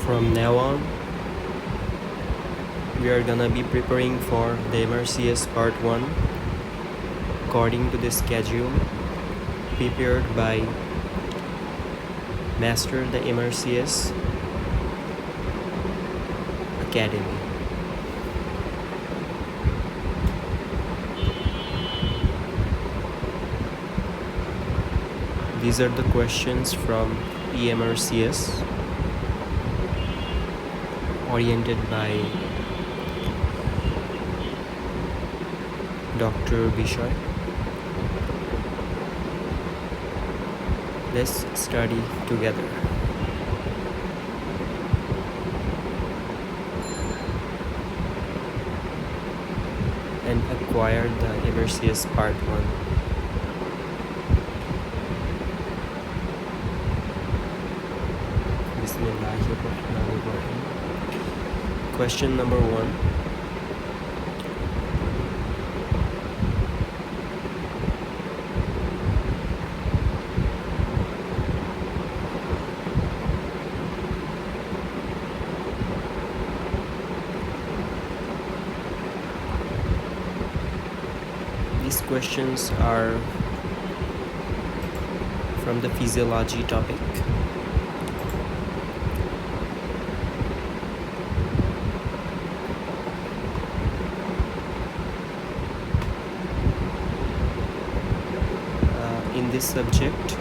From now on, we are gonna be preparing for the MRCS Part 1 according to the schedule prepared by Master the MRCS Academy. These are the questions from EMRCS oriented by Dr. Bishoy. Let's study together. And acquire the MRCS Part 1. Bismillahirrahmanirrahim. Question number 1. These questions are from the physiology topic. In this subject,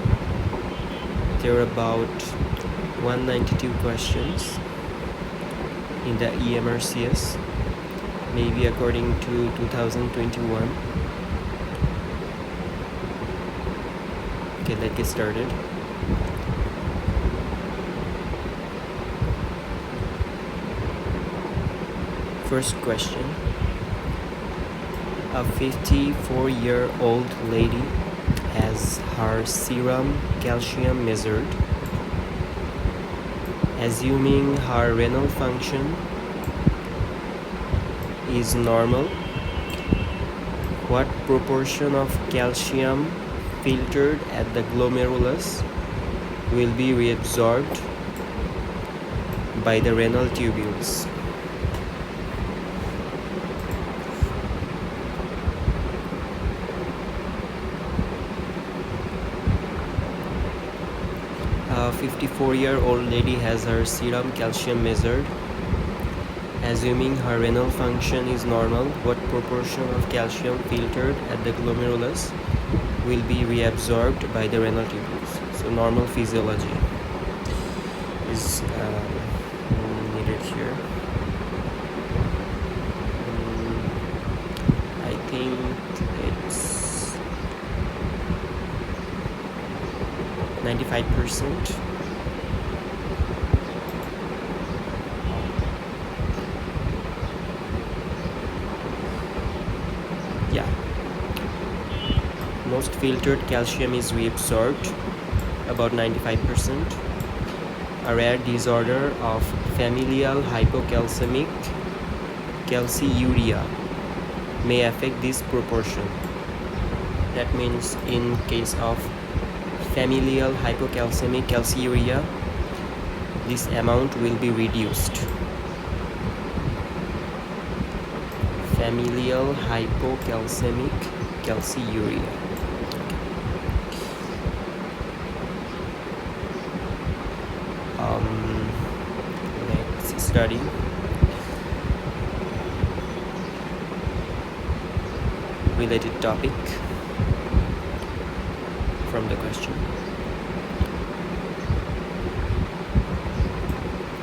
there are about 192 questions in the EMRCS, maybe according to 2021. Okay, let's get started. First question. A 54-year-old lady has her serum calcium measured. Assuming her renal function is normal, what proportion of calcium filtered at the glomerulus will be reabsorbed by the renal tubules? A 54-year-old lady has her serum calcium measured. Assuming her renal function is normal, what proportion of calcium filtered at the glomerulus will be reabsorbed by the renal tubules? So normal physiology is needed here. I think it's 95%. Yeah. Most filtered calcium is reabsorbed, about 95%. A rare disorder of familial hypocalcemic calciuria may affect this proportion. That means in case of familial hypocalcemic calciuria, this amount will be reduced. Familial hypocalcemic calciuria. Let's study. Related topic from the question.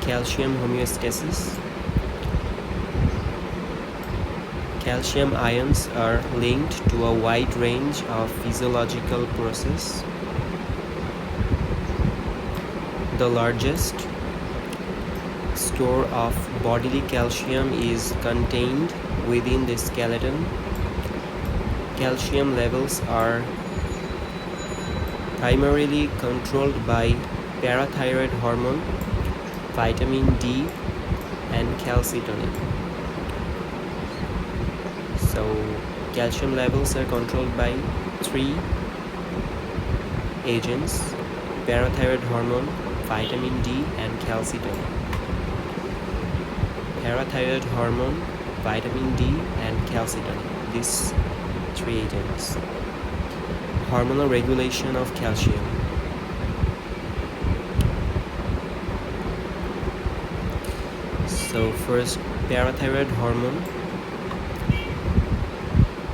Calcium homeostasis. Calcium ions are linked to a wide range of physiological processes. The largest store of bodily calcium is contained within the skeleton. Calcium levels are primarily controlled by parathyroid hormone, vitamin D, and calcitonin. So calcium levels are controlled by three agents: parathyroid hormone, vitamin D, and calcitonin. parathyroid hormone, vitamin D, and calcitonin. These three agents. Hormonal regulation of calcium. So first, parathyroid hormone.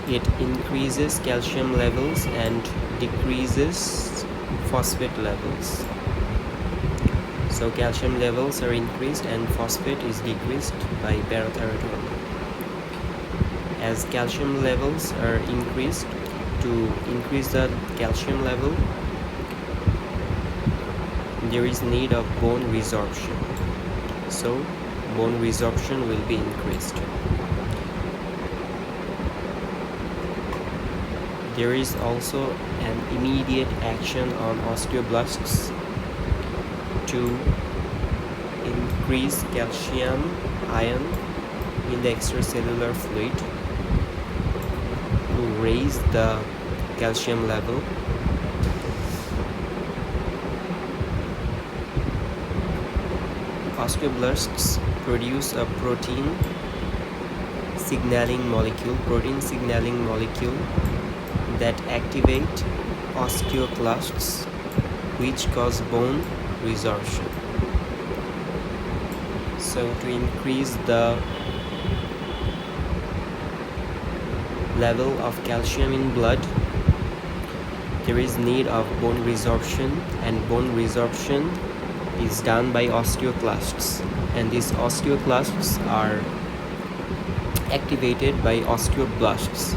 It increases calcium levels and decreases phosphate levels. So calcium levels are increased and phosphate is decreased by parathyroid hormone. As calcium levels are increased, to increase the calcium level, there is need of bone resorption. So bone resorption will be increased. There is also an immediate action on osteoblasts to increase calcium ion in the extracellular fluid to raise the calcium level. Osteoblasts produce a protein signaling molecule that activate osteoclasts, which cause bone resorption. So to increase the level of calcium in blood, there is need of bone resorption, and bone resorption is done by osteoclasts, and these osteoclasts are activated by osteoblasts.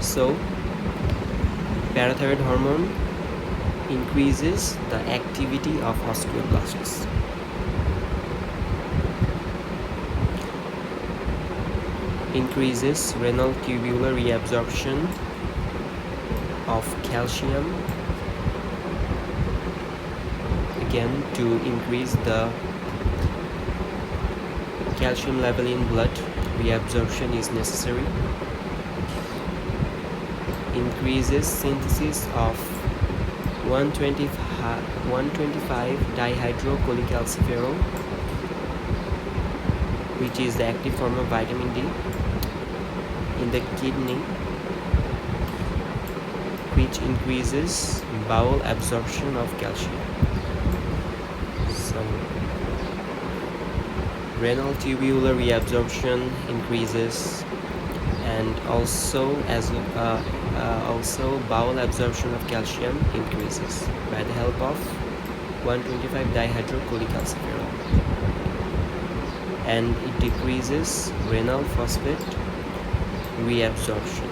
So parathyroid hormone increases the activity of osteoblasts. Increases renal tubular reabsorption of calcium, again to increase the calcium level in blood. Reabsorption is necessary. Increases synthesis of 125 dihydrocholecalciferol, which is the active form of vitamin D, in the kidney, which increases bowel absorption of calcium. So renal tubular reabsorption increases, and also bowel absorption of calcium increases by the help of 125 dihydrocholecalciferol, and it decreases renal phosphate reabsorption.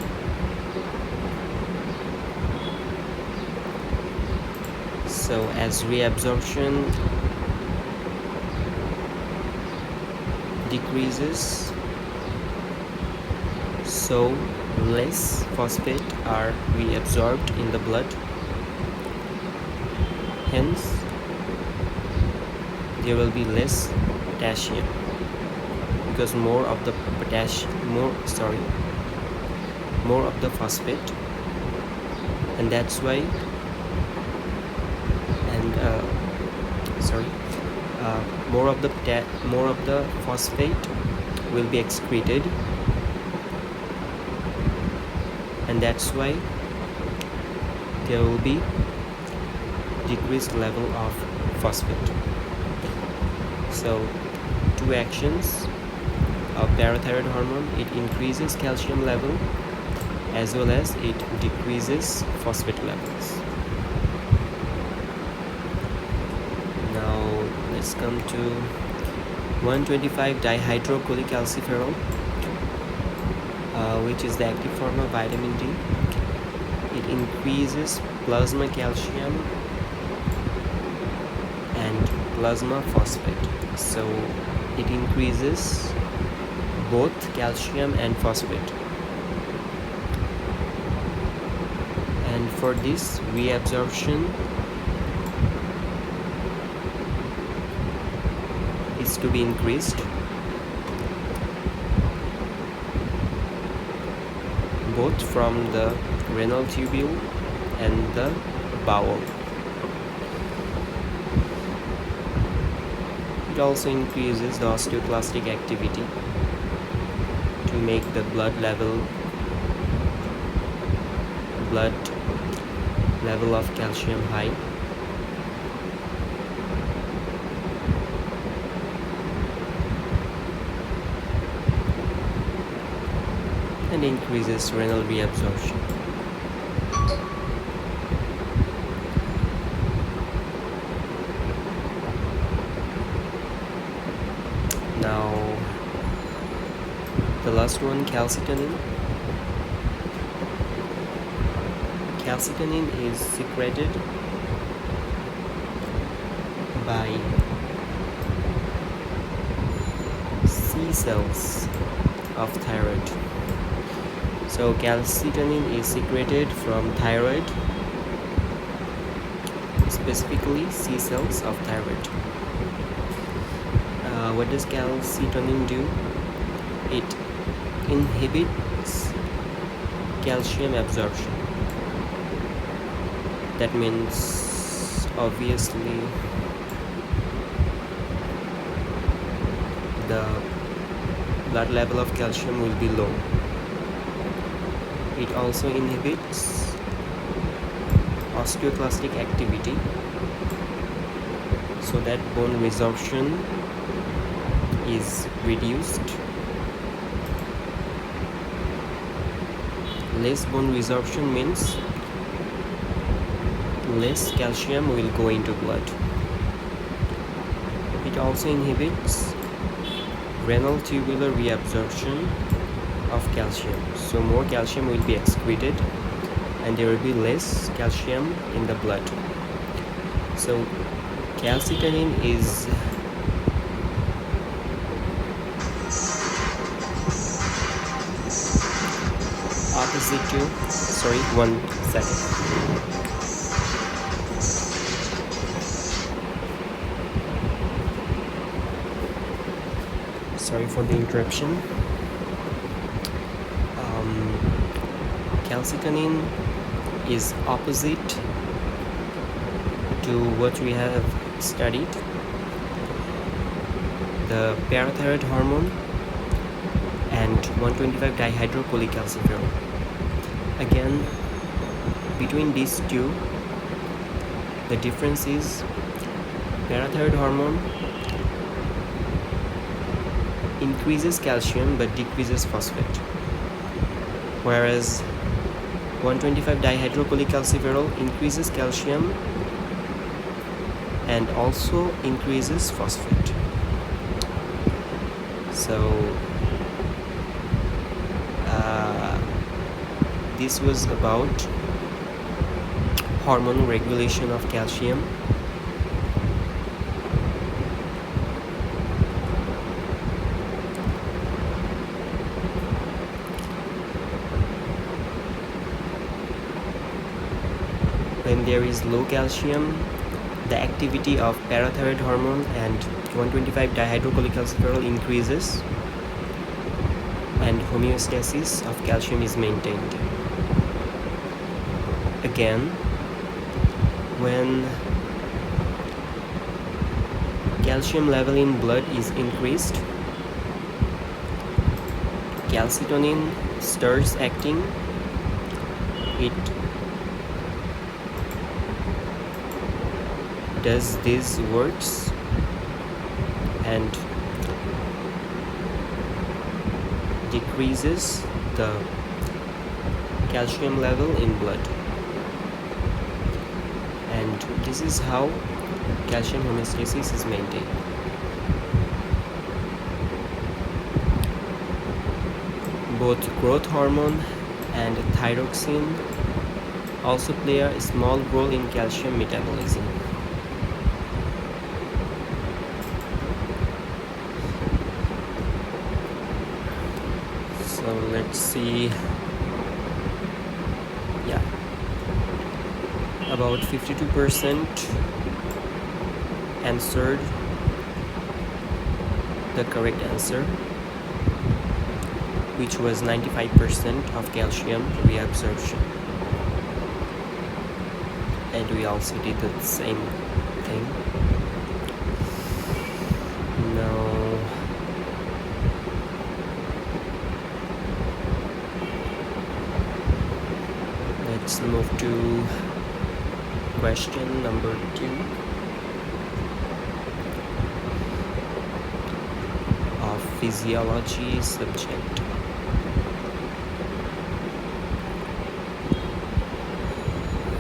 So as reabsorption decreases, so less phosphate are reabsorbed in the blood. Hence, there will be less potassium, because more of the phosphate, and that's why more of the phosphate will be excreted, and that's why there will be decreased level of phosphate. So two actions of parathyroid hormone: it increases calcium level as well as it decreases phosphate levels. Now let's come to 125 dihydrocholecalciferol, which is the active form of vitamin D. It increases plasma calcium and plasma phosphate. So it increases both calcium and phosphate. And for this, reabsorption is to be increased, both from the renal tubule and the bowel. It also increases the osteoclastic activity to make the blood level of calcium high. And increases renal reabsorption. Now the last one, calcitonin. Calcitonin is secreted by C cells of thyroid. So calcitonin is secreted from thyroid, specifically C cells of thyroid. What does calcitonin do? It inhibits calcium absorption. That means obviously the blood level of calcium will be low. It also inhibits osteoclastic activity so that bone resorption is reduced. Less bone resorption means less calcium will go into blood. It also inhibits renal tubular reabsorption of calcium. So more calcium will be excreted and there will be less calcium in the blood. So calcitonin is opposite to, sorry, 1 second. Sorry for the interruption. Calcitonin is opposite to what we have studied, the parathyroid hormone and 125 dihydrocholecalciferol. Again, between these two, the difference is parathyroid hormone increases calcium but decreases phosphate, whereas 125 dihydrocholecalciferol increases calcium and also increases phosphate. So this was about hormonal regulation of calcium. When there is low calcium, the activity of parathyroid hormone and 125 dihydrocholecalciferol increases and homeostasis of calcium is maintained. Again, when calcium level in blood is increased, calcitonin starts acting. It does these works and decreases the calcium level in blood, and this is how calcium homeostasis is maintained. Both growth hormone and thyroxine also play a small role in calcium metabolism. So let's see, about 52% answered the correct answer, which was 95% of calcium reabsorption. And we also did the same thing. move to question number 2 of physiology subject.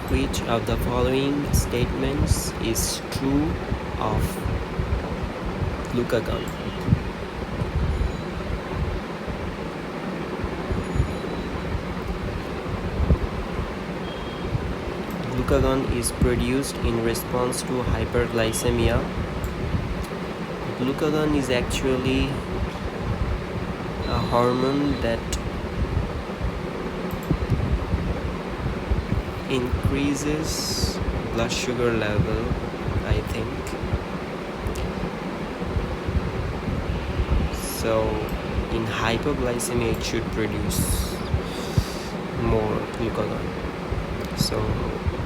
Which of the following statements is true of glucagon? Glucagon is produced in response to hyperglycemia. Glucagon is actually a hormone that increases blood sugar level, I think. So in hypoglycemia it should produce more glucagon. So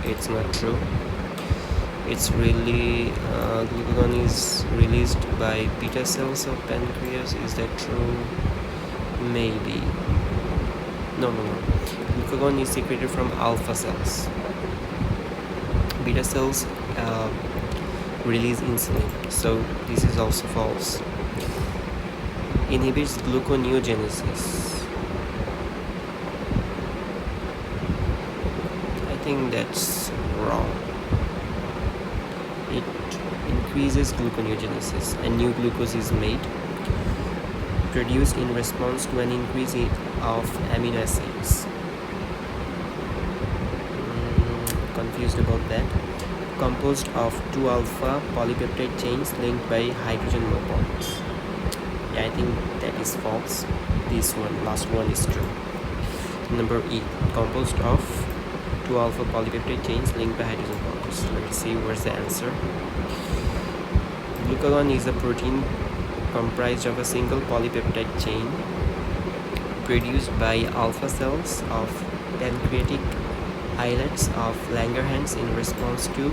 it's not true. It's really glucagon is released by beta cells of pancreas. Is that true? Maybe. No. Glucagon is secreted from alpha cells. Beta cells release insulin. So this is also false. Inhibits gluconeogenesis. I think that's wrong. It increases gluconeogenesis and new glucose is made, produced in response to an increase of amino acids. Confused about that. Composed of 2 alpha polypeptide chains linked by hydrogen bonds. Yeah, I think that is false. This one, last one, is true. Number E, composed of 2 alpha polypeptide chains linked by hydrogen bonds. Let's see where's the answer. Glucagon is a protein comprised of a single polypeptide chain produced by alpha cells of pancreatic islets of Langerhans in response to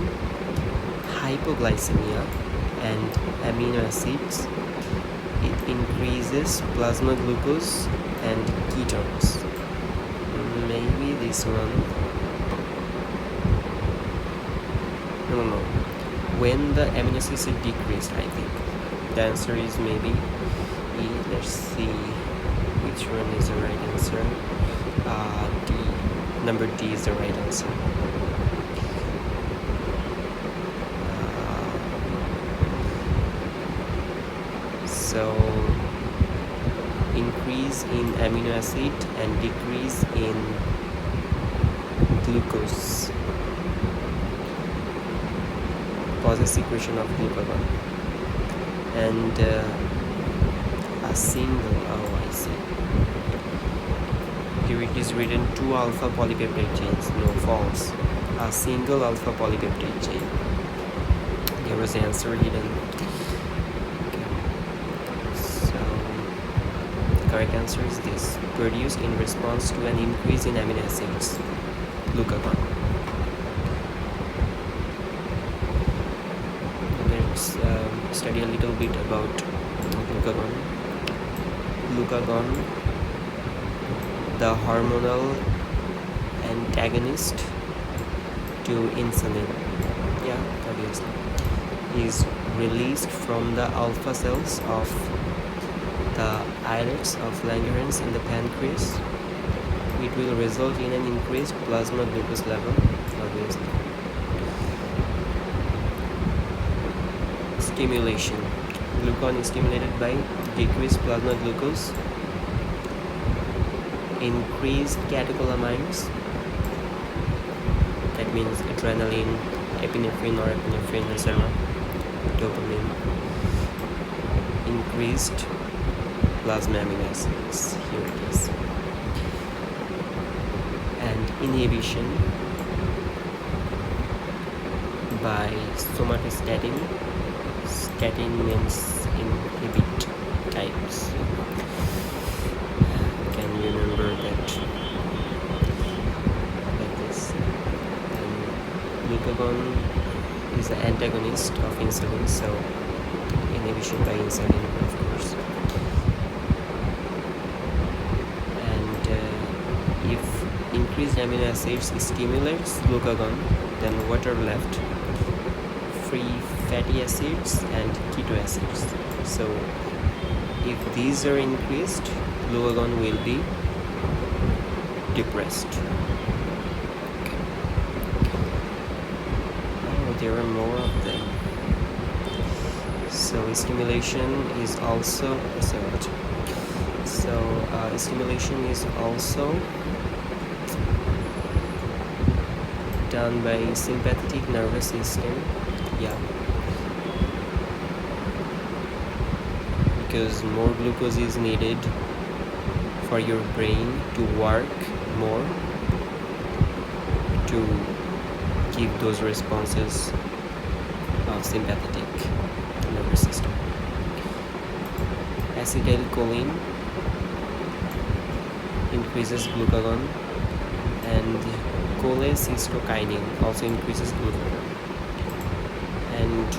hypoglycemia and amino acids. It increases plasma glucose and ketones. Maybe this one. No. When the amino acids are decreased, I think. The answer is maybe E. Let's see which one is the right answer. D. Number D is the right answer. So increase in amino acid and decrease in glucose causes secretion of glucagon. And a single, I see. Here it is written 2 alpha polypeptide chains. No, false. A single alpha polypeptide chain. There was the answer hidden. So the correct answer is this: produced in response to an increase in amino acids, glucagon. Let's study a little bit about glucagon. Glucagon, the hormonal antagonist to insulin, obviously, is released from the alpha cells of the islets of Langerhans in the pancreas. It will result in an increased plasma glucose level, obviously. Stimulation. Glucagon is stimulated by decreased plasma glucose, increased catecholamines, that means adrenaline, epinephrine, norepinephrine, etc., dopamine, increased plasma amino acids, here it is, and inhibition by somatostatin. Statin means inhibit types. Can you remember that? Like this. And glucagon is the antagonist of insulin, so inhibition by insulin, of course. And if increased amino acids stimulates glucagon, then what are left? Free fatty acids and keto acids. So if these are increased, glucagon will be depressed. Okay. Oh, there are more of them. So stimulation is also done by sympathetic nervous system. Yeah, because more glucose is needed for your brain to work more to give those responses of sympathetic nervous system. Acetylcholine increases glucagon, and cholecystokinin also increases glucagon. And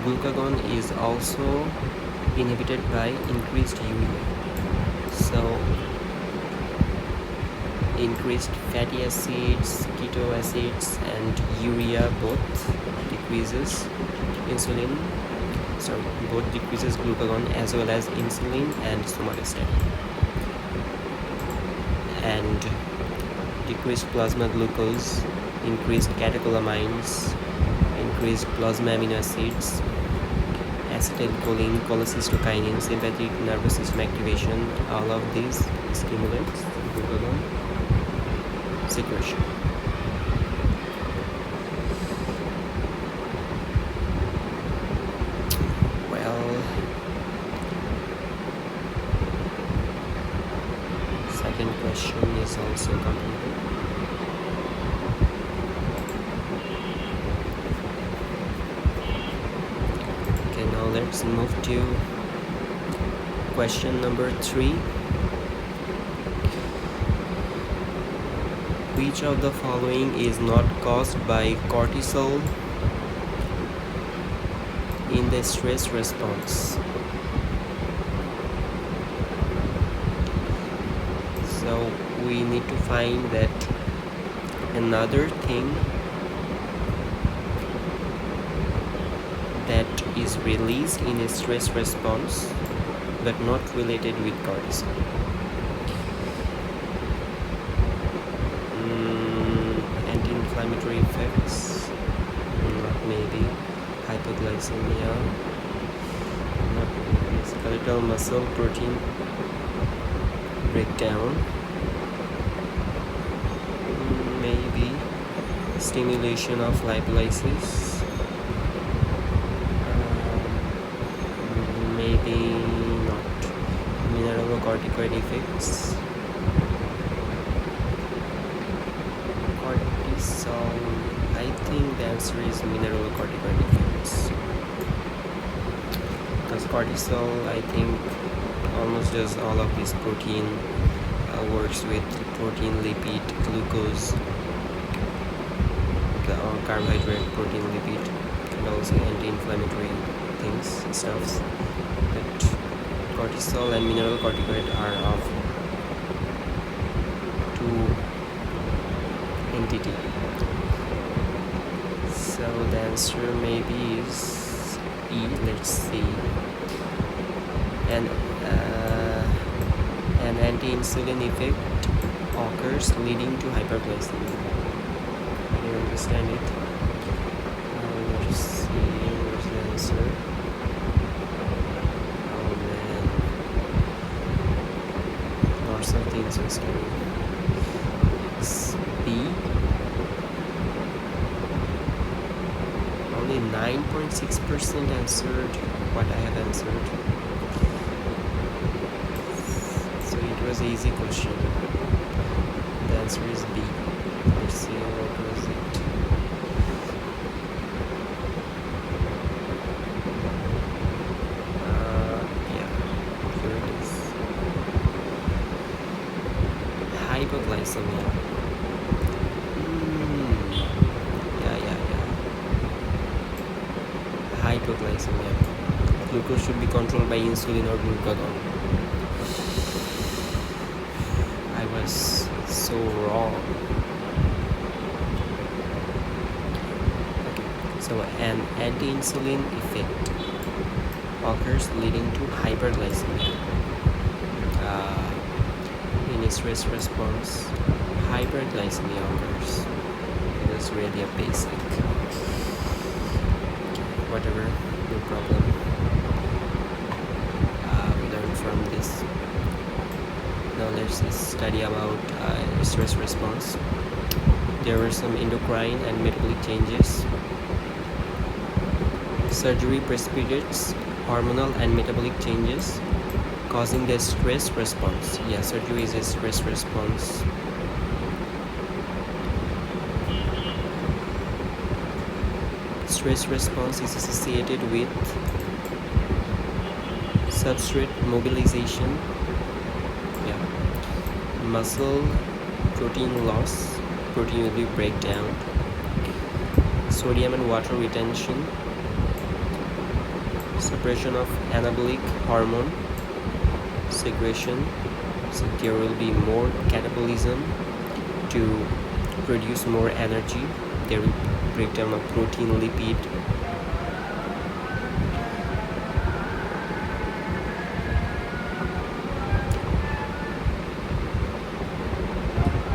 glucagon is also inhibited by increased urea. So increased fatty acids, keto acids, and urea both decreases glucagon as well as insulin and somatostatin. And decreased plasma glucose, increased catecholamines, increased plasma amino acids, acetylcholine, cholecystokinin, sympathetic nervous system activation, all of these stimulates glucagon secretion. Well, second question is also completed. Okay, now let's move to question number 3. Which of the following is not caused by cortisol in the stress response? So we need to find that another thing that is released in a stress response but not related with cortisol. Anti-inflammatory effects, not maybe. Hypoglycemia, not maybe. Skeletal muscle protein breakdown, maybe. Stimulation of lipolysis, maybe not. Mineralocorticoid effects, cortisol. I think the answer is mineralocorticoid effects, because cortisol, I think, almost does all of this protein, works with protein, lipid, glucose, the carbohydrate, protein, lipid, and also anti-inflammatory things, stuffs. But cortisol and mineralocorticoid are of two entity. So the answer maybe is E. Let's see. And an anti-insulin effect occurs leading to hyperglycemia. I don't understand it. Let's see. Where's the answer? Oh man, lots of things are scary. It's B. Only 9.6% answered what I have answered. So it was an easy question. The answer is B. Let's see what was it. Yeah, here it is. Hypoglycemia. Yeah. Hypoglycemia. Glucose should be controlled by insulin or glucagon. is so wrong. Okay, so an anti-insulin effect occurs leading to hyperglycemia. In stress response, hyperglycemia occurs. It is really a basic. Whatever, no problem. We learn from this. Now let's study about stress response. There were some endocrine and metabolic changes. Surgery precipitates hormonal and metabolic changes causing the stress response. Yeah, surgery is a stress response. Stress response is associated with substrate mobilization, muscle protein loss, protein will be breakdown, sodium and water retention, suppression of anabolic hormone secretion, so there will be more catabolism to produce more energy. There will be breakdown of protein, lipid.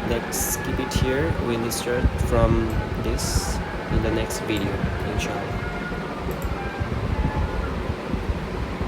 Let's keep it here. We'll start from this in the next video, inshallah.